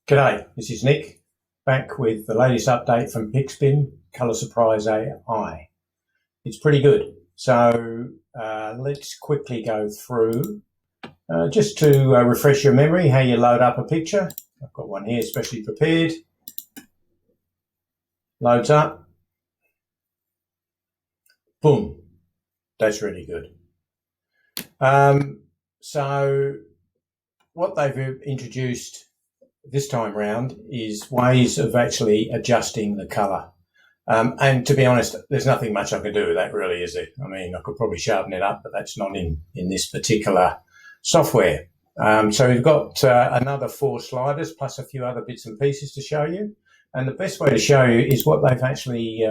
G'day, this is Nick, back with the latest update from PixBim, ColorAi. It's pretty good. So let's quickly go through, just to refresh your memory, how you load up a picture. I've got one here specially prepared. Loads up. Boom. That's really good. So what they've introduced this time round is ways of actually adjusting the colour. And to be honest, there's nothing much I can do with that really, is there? I mean, I could probably sharpen it up, but that's not in this particular software. So we've got another 4 sliders plus a few other bits and pieces to show you. And the best way to show you is what they've actually,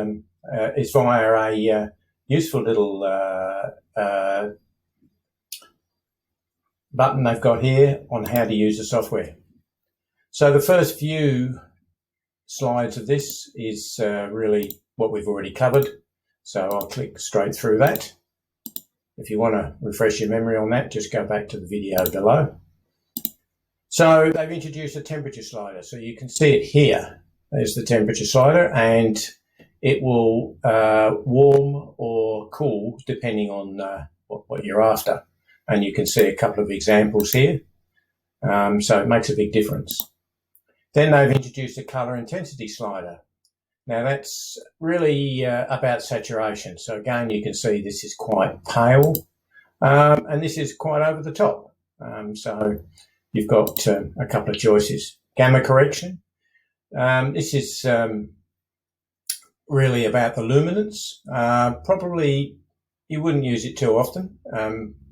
is via a useful little button they've got here on how to use the software. So the first few slides of this is really what we've already covered. So I'll click straight through that. If you want to refresh your memory on that, just go back to the video below. So they've introduced a temperature slider. So you can see it here. There's the temperature slider, and it will warm or cool depending on what you're after. And you can see a couple of examples here. So it makes a big difference. Then they've introduced a colour intensity slider. Now that's really about saturation. So again, you can see this is quite pale, and this is quite over the top. So you've got a couple of choices. Gamma correction. This is really about the luminance. Probably you wouldn't use it too often,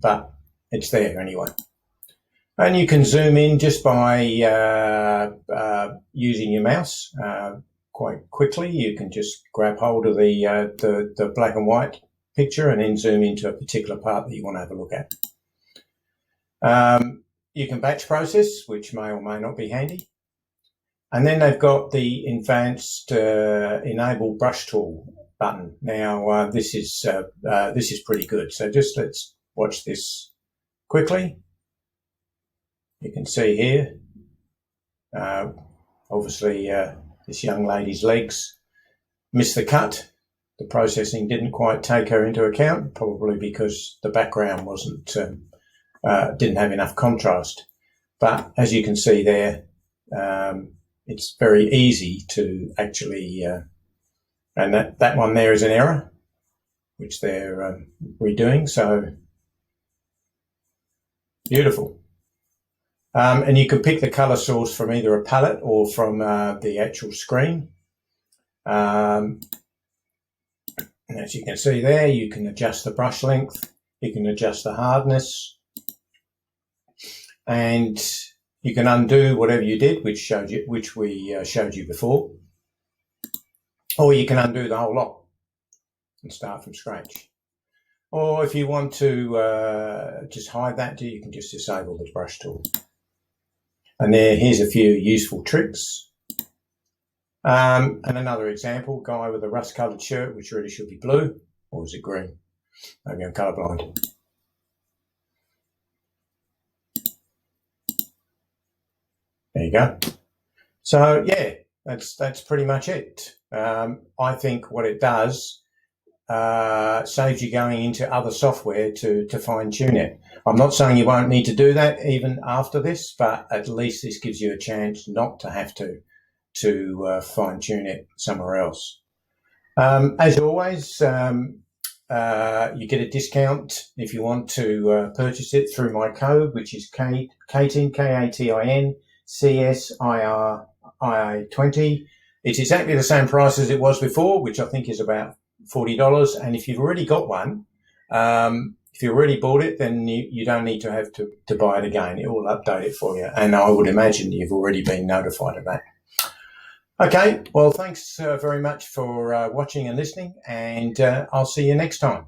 but it's there anyway. And you can zoom in just by using your mouse quite quickly. You can just grab hold of the black and white picture and then zoom into a particular part that you want to have a look at. You can batch process, which may or may not be handy. And then they've got the advanced enable brush tool button. Now this is pretty good. So just let's watch this quickly. You can see here, obviously this young lady's legs missed the cut. The processing didn't quite take her into account, probably because the background wasn't, didn't have enough contrast. But as you can see there, it's very easy to actually, and that one there is an error, which they're redoing, so beautiful. And you can pick the colour source from either a palette or from the actual screen. And as you can see there, you can adjust the brush length, you can adjust the hardness, and you can undo whatever you did, which we showed you before, or you can undo the whole lot and start from scratch. Or if you want to just hide that, you can just disable the brush tool. And here's a few useful tricks. And another example, guy with a rust-coloured shirt, which really should be blue, or is it green? Maybe I'm colourblind. There you go. So yeah, that's pretty much it. I think what it does saves you going into other software to fine tune it. I'm not saying you won't need to do that even after this, but at least this gives you a chance not to have to fine tune it somewhere else. As always, you get a discount if you want to purchase it through my code, which is KATIN, KATIN CSIRIA 20. It's exactly the same price as it was before, which I think is about $40. And if you've already got one, if you already bought it, then you don't need to have to buy it again. It will update it for you. And I would imagine you've already been notified of that. Okay, well, thanks very much for watching and listening, and I'll see you next time.